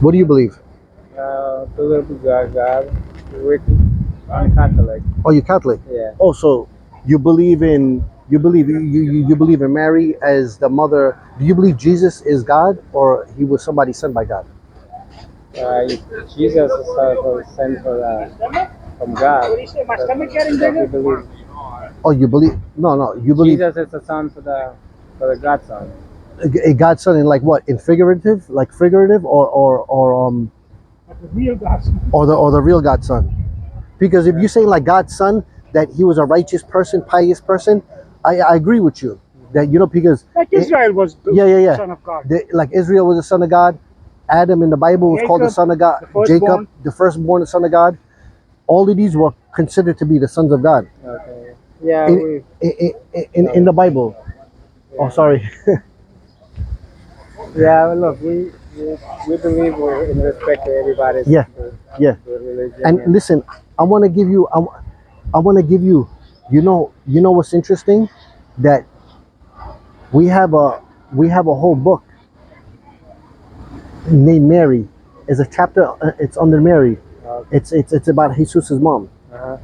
What do you believe? To the God, with I'm Catholic. Oh, you're Catholic. Yeah. Oh, so you believe in Mary as the mother. Do you believe Jesus is God or he was somebody sent by God? Jesus is sent from God. That's what we believe. Oh, you believe? No. You believe Jesus is the son for the Godson. a God son in like what? In figurative, like figurative, The real Godson. or the real God son? Because if you say like God's son that he was a righteous person, pious person, I agree with you that because Like Israel was the yeah. son of God. Like Israel was the son of God. Adam in the Bible was called the Jacob, son of God. the firstborn. Jacob, the firstborn, the son of God. All of these were considered to be the sons of God Okay. Yeah, in in the Bible. Oh, yeah. sorry. Yeah, well, look, we believe in respect to everybody's Yeah, yeah. religion And and listen, I want to give you. I want to give you. You know what's interesting? That we have a whole book named Mary. Is a chapter. It's under Mary. It's about Jesus's mom. uh-huh.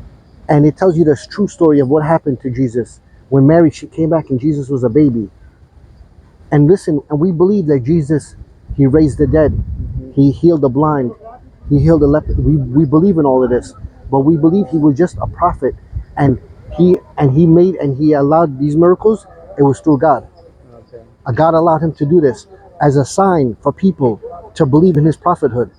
And it tells you the true story of what happened to Jesus when Mary she came back and Jesus was a baby. And listen, and we believe that Jesus, he raised the dead, he healed the blind, he healed the leper. We believe in all of this, but we believe he was just a prophet, and he allowed these miracles. It was through God. Okay. God allowed him to do this as a sign for people to believe in his prophethood.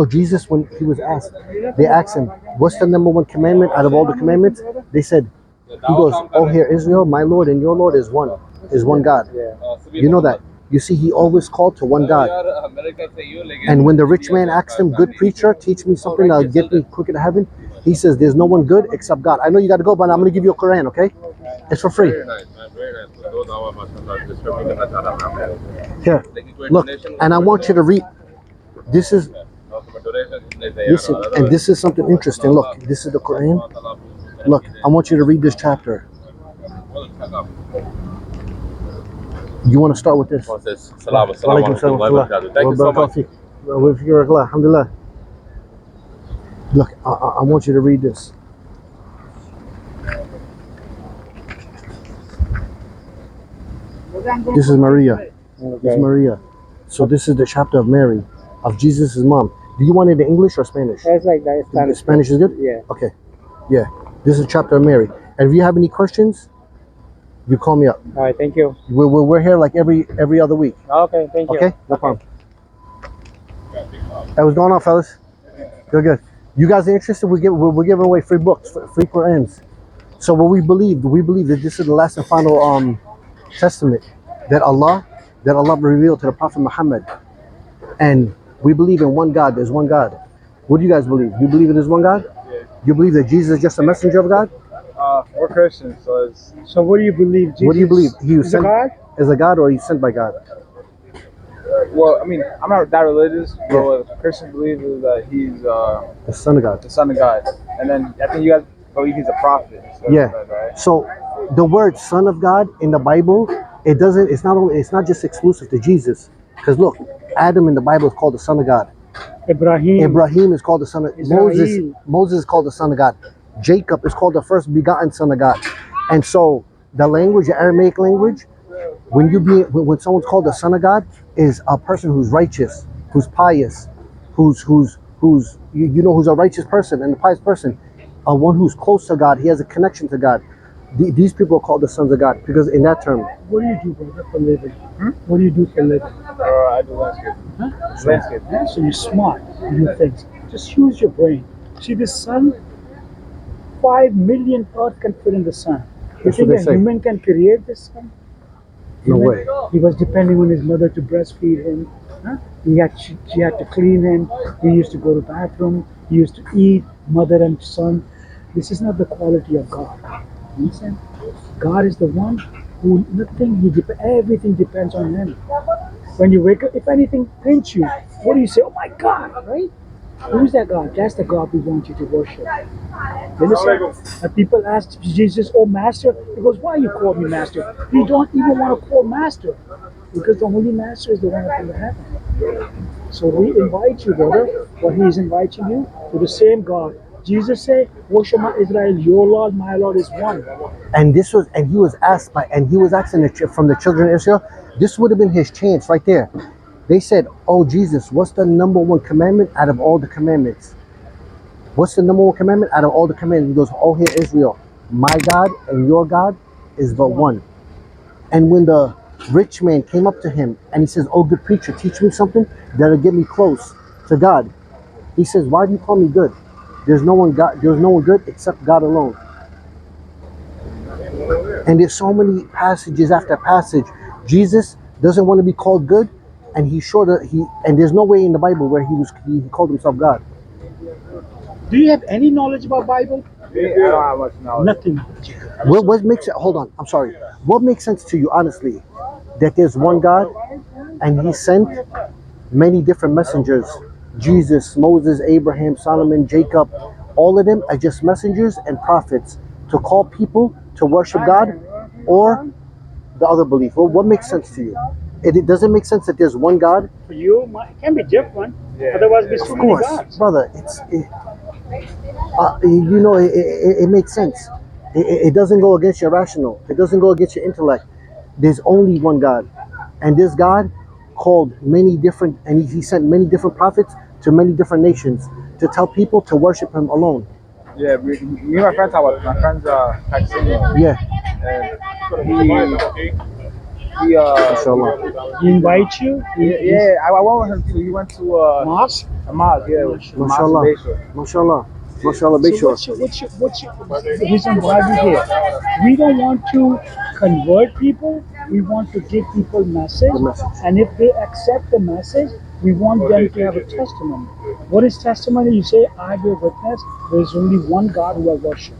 Jesus, when he was asked, they asked him, what's the number one commandment out of all the commandments? They said, he goes, oh, hear Israel, my Lord and your Lord is one God. Yeah. You know that. You see, he always called to one God. And when the rich man asked him, good preacher, teach me something that'll get me quicker to heaven, he says, there's no one good except God. I know you got to go, but I'm going to give you a Quran, okay? It's for free. Very nice, man. Very nice. So those are mashallah, this will be the Natara. Here, look, and I want you to read. This is this is something interesting. Look, this is the Quran. Look, I want you to read this chapter. You want to start with this? What's this? Salam Walaikum salam wa alaikum. rahmatullah. Thank you so much. With your Allah, alhamdulillah. Look, I want you to read this. This is Maria. This is Maria. So this is the chapter of Mary, of Jesus' mom. Do you want it in English or Spanish? It's like that. Spanish. Spanish is good? Yeah. Okay. Yeah. This is chapter of Mary. And if you have any questions, you call me up. All right. Thank you. We're here like every other week. Okay. Thank you. Okay? No problem. Hey, what's going on, fellas? Good. You guys are interested? We're giving away free books, free Qurans. So what we believe that this is the last and final testament that Allah revealed to the Prophet Muhammad. And we believe in one God. There's one God. What do you guys believe? You believe in this one God? Yeah. You believe that Jesus is just a messenger of God? We're Christians, so it's. So what do you believe? Jesus What do you believe? He was is a sent God? as a God, or he's sent by God? Well, I mean, I'm not that religious, but what Christians believe is that he's The Son of God. the son of God, and then I think you guys believe he's a prophet. So Yeah. that's right? So the word Son of God in the Bible, it's not just exclusive to Jesus. Because look, Adam in the Bible is called the Son of God. Ibrahim is called the son of Moses. Israel. Moses is called the son of God. Jacob is called the first begotten son of God. And so the language, the Aramaic language, when someone's called the son of God, is a person who's righteous, who's pious, who's who's a righteous person and a pious person, one who's close to God. He has a connection to God. These people are called the sons of God because in that term. What do you do, brother, for a living? What do you do for a living? I do landscape. Huh? Landscape. Yeah, so you're smart. You do things. Just use your brain. See, the sun, 5 million Earth can fit in the sun. You That's think what they a say. human can create this sun? No way. He was depending on his mother to breastfeed him. Huh? She had to clean him. He used to go to the bathroom. He used to eat, mother and son. This is not the quality of God. You understand? God is the one who everything depends on him. When you wake up, if anything pinch you, what do you say? Oh my God, right? Who's that God? That's the God we want you to worship. You understand? And people ask Jesus, oh Master. He goes, why you call me Master? We don't even want to call Master. Because the Holy Master is the one up in the heaven. So we invite you, brother, but he is inviting you to the same God. Jesus said, "O Shema Israel, your Lord, my Lord is one." And he was asked and he was asking from the children of Israel. This would have been his chance right there. They said, "Oh Jesus, what's the number one commandment out of all the commandments? What's the number one commandment out of all the commandments?" He goes, "Oh, hear Israel, my God and your God is but one." And when the rich man came up to him and he says, "Oh, good preacher, teach me something that'll get me close to God." He says, "Why do you call me good? There's no one God. There's no one good except God alone." And there's so many passages after passage. Jesus doesn't want to be called good, and he's sure that and there's no way in the Bible where he called himself God. Do you have any knowledge about Bible? Yeah, I don't have much knowledge. Nothing. What makes it? Hold on, I'm sorry. What makes sense to you, honestly, that there's one God, and He sent many different messengers? Jesus, Moses, Abraham, Solomon, Jacob, all of them are just messengers and prophets to call people to worship God, or the other belief. Well, what makes sense to you? It doesn't make sense that there's one God. For you, it can be different. Yeah. Otherwise, there's Of too many course, gods. brother. It makes sense. It doesn't go against your rational. It doesn't go against your intellect. There's only one God, and this God called many different, and he sent many different prophets to many different nations to tell people to worship Him alone. Yeah, me and my friends talk about it. My friend's Pakistani. Yeah, He mashallah, He invites you. yeah, I went with him too. He went to Mosque. a mosque, yeah, a mosque in mashallah, Bayshore. mashallah, mashallah. So Be sure. what's the reason why we're here? We don't want to convert people. We want to give people message. The message. And if they accept the message, we want them to have a testimony. What is testimony? You say, I bear witness, there is only one God who I worship.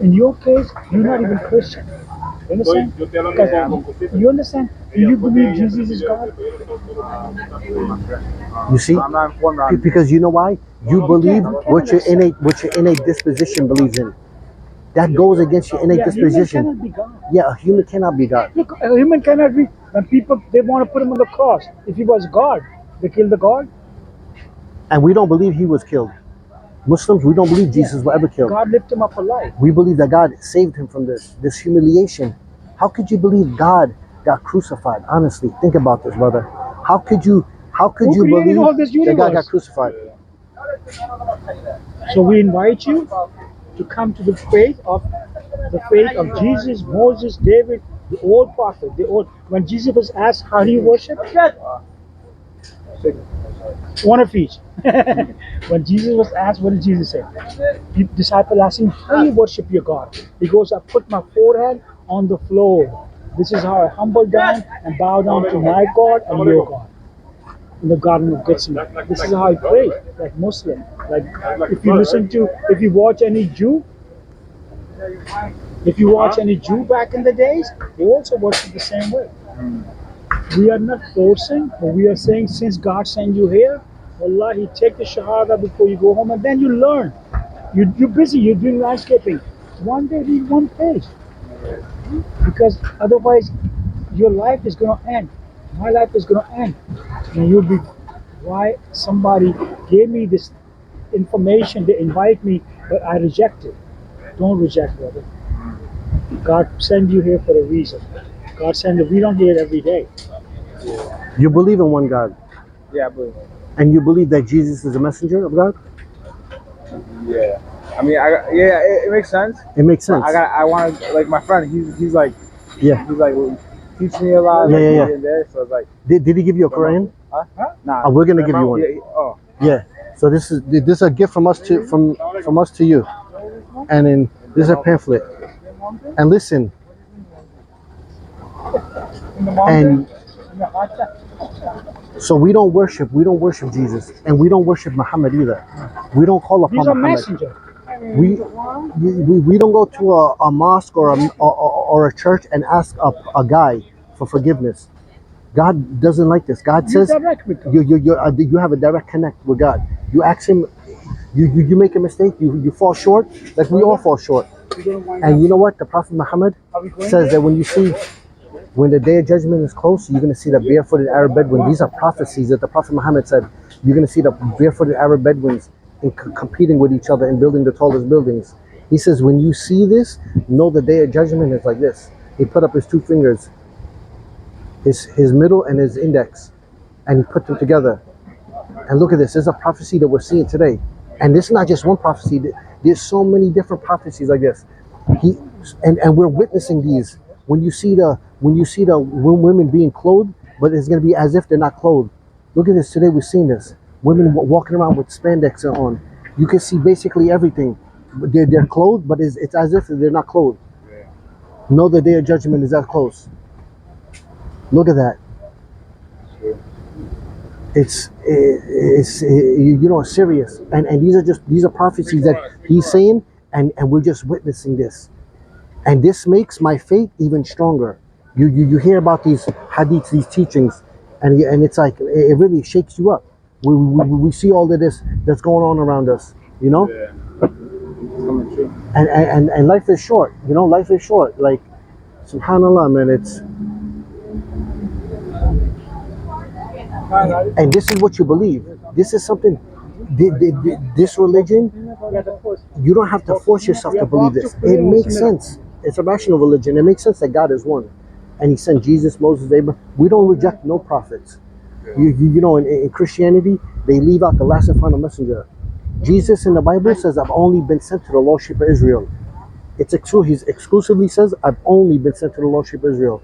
In your case, you're not even Christian. You understand? Because you understand? Do you believe Jesus is God? You see, I'm not informed on because you know why? You believe what your innate disposition believes in. That goes against your innate Yeah, human disposition. cannot be God. Yeah, a human cannot be God. Look, a human cannot be. When people they want to put him on the cross, if he was God, they killed the God. And we don't believe He was killed. Muslims, we don't believe Jesus was ever killed. God lifted him up alive. We believe that God saved Him from this humiliation. How could you believe God got crucified? Honestly, think about this, brother. How could you Who you created all this believe that God got universe? crucified? So we invite you to come to the faith of Jesus, Moses, David, the old prophet. The old when Jesus was asked how do you worship, one of each. When Jesus was asked, what did Jesus say? The disciple asked him, how do you worship your God? He goes, I put my forehead on the floor. This is how I humble down and bow down to my God and your God. In the Garden of Gethsemane. This is how I pray, like Muslim. Like if you watch any Jew, back in the days, they also worship the same way. We are not forcing, but we are saying since God sent you here, Wallahi, take the Shahada before you go home and then you learn. You're busy, you're doing landscaping. One day read one page. Because otherwise your life is going to end. My life is going to end. And you'll be, why somebody gave me this information, they invite me, but I reject it. Don't reject, brother. God sent you here for a reason. God sent you, we don't hear it every day. You believe in one God, yeah, I believe it. and you believe that Jesus is a messenger of God. Yeah. I mean, it makes sense. It makes sense. I want to like my friend. He's like Yeah. teaching me a lot. Yeah, like, yeah. here and there, so it's like, Did He give you a Quran? huh? Nah. We're gonna give you one. Oh. Yeah. So this is a gift from us to you, and then this is a pamphlet. And listen, and so we don't worship Jesus, and we don't worship Muhammad either. We don't call upon These are Muhammad. messengers. We don't go to a mosque or a church and ask a guy for forgiveness. God doesn't like this. God says direct with God. you have a direct connect with God. You ask Him. You make a mistake. You fall short. Like we all fall short. And you know what? The Prophet Muhammad says that when you see When the day of judgment is close, you're going to see the barefooted Arab Bedouin. These are prophecies that the Prophet Muhammad said. You're going to see the barefooted Arab Bedouins competing with each other and building the tallest buildings. He says, when you see this, know the day of judgment is like this. He put up his two fingers, his middle and his index, and he put them together. And look at this. This is a prophecy that we're seeing today. And this is not just one prophecy. There's so many different prophecies like this. And we're witnessing these. When you see the women being clothed, but it's going to be as if they're not clothed. Look at this. Today we're seeing this. Women walking around with spandex on. You can see basically everything. They're clothed, but it's as if they're not clothed. Know the day of judgment is that close. Look at that. It's serious. And these are prophecies that he's saying, and we're just witnessing this. And this makes my faith even stronger. You hear about these hadiths, these teachings, and it's like it really shakes you up. We see all of this that's going on around us, you know. Yeah. It's coming true. And life is short, you know. Life is short. Like, subhanallah, man. And this is what you believe. This is something. This religion, you don't have to force yourself to believe this. It makes sense. It's a rational religion. It makes sense that God is one, and He sent Jesus, Moses, Abraham. We don't reject no prophets. You know, in Christianity, they leave out the last and final messenger. Jesus in the Bible says, "I've only been sent to the lost sheep of Israel." It's true. He exclusively says, "I've only been sent to the lost sheep of Israel."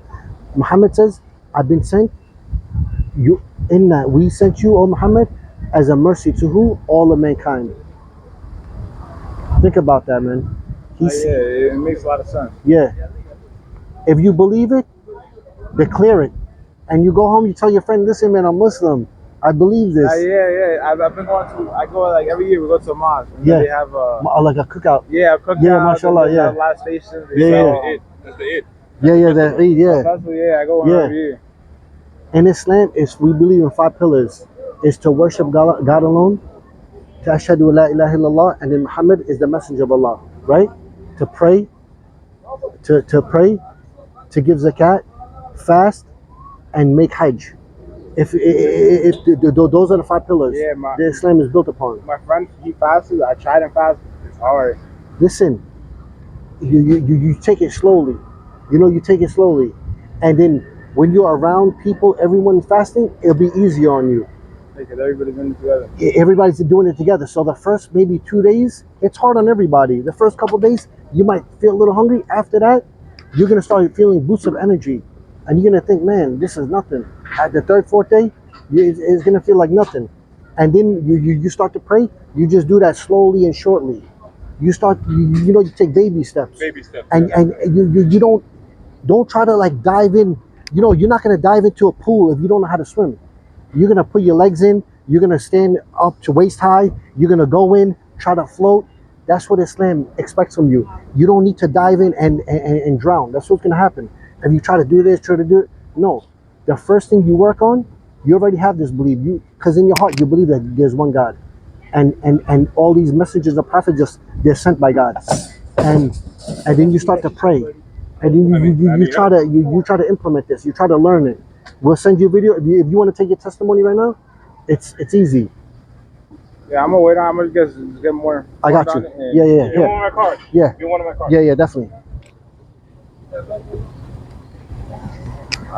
Muhammad says, "I've been sent. We sent you, O Muhammad, as a mercy to who? All of mankind." Think about that, man. Yeah, it makes a lot of sense. Yeah. If you believe it, declare it. And you go home, you tell your friend, "Listen, man, I'm Muslim. I believe this." Yeah. I've been going to. I go like every year. We go to a mosque. Yeah. They have like a cookout. a cookout. Yeah, mashallah, They yeah. have a lot of stations. That's the it. Yeah, that Eid, yeah. I go Yeah. every year. In Islam, we believe in 5 pillars. Is to worship God alone, to ashhadu la ilaha illallah, and then Muhammad is the messenger of Allah, right? To pray, to pray, to give zakat, fast, and make hajj. If those are the 5 pillars that Islam is built upon. My friend, he fasted. I tried and fast. It's hard. Listen, you take it slowly. You know, you take it slowly, and then when you're around people, everyone fasting, it'll be easier on you. Because everybody's in it together. Everybody's doing it together. So the first maybe 2 days, it's hard on everybody. The first couple days, you might feel a little hungry. After that, you're gonna start feeling boosts of energy, and you're gonna think, "Man, this is nothing." At the 3rd, 4th day, it's gonna feel like nothing, and then you start to pray. You just do that slowly and shortly. You start, you take baby steps. Baby steps. And you don't try to like dive in. You know, you're not gonna dive into a pool if you don't know how to swim. You're gonna put your legs in. You're gonna stand up to waist high. You're gonna go in, try to float. That's what Islam expects from you. You don't need to dive in and drown. That's what's gonna happen. If you try to do this, try to do it. No, the first thing you work on, you already have this belief. Because in your heart you believe that there's one God, and all these messages of prophets they're sent by God, and then you start to pray, and then you try to implement this. You try to learn it. We'll send you a video if you want to take your testimony right now. It's easy. Yeah, I'm gonna wait on. I'm gonna just get more. I got you. Yeah. You want my card? Yeah. You want my card? Yeah, definitely.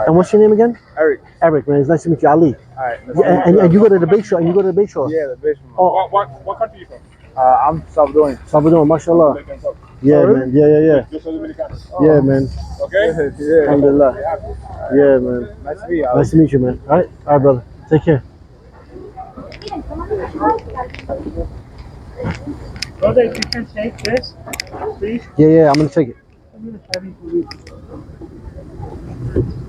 And what's your name again? Eric. Eric, man. It's nice to meet you. Ali. All right. Yeah, and you go to the bake show. Yeah, the base. Oh, What country are you from? I'm Salvadorian. Salvador, mashallah. Yeah, man. Yeah. Just so many countries. Yeah, man. Okay? Yeah. Alhamdulillah. Yeah, man. Nice to meet you. Nice to meet you, man. All right, brother. Take care. Brother, if you can take this, please. Yeah. I'm gonna take it. I'm gonna try to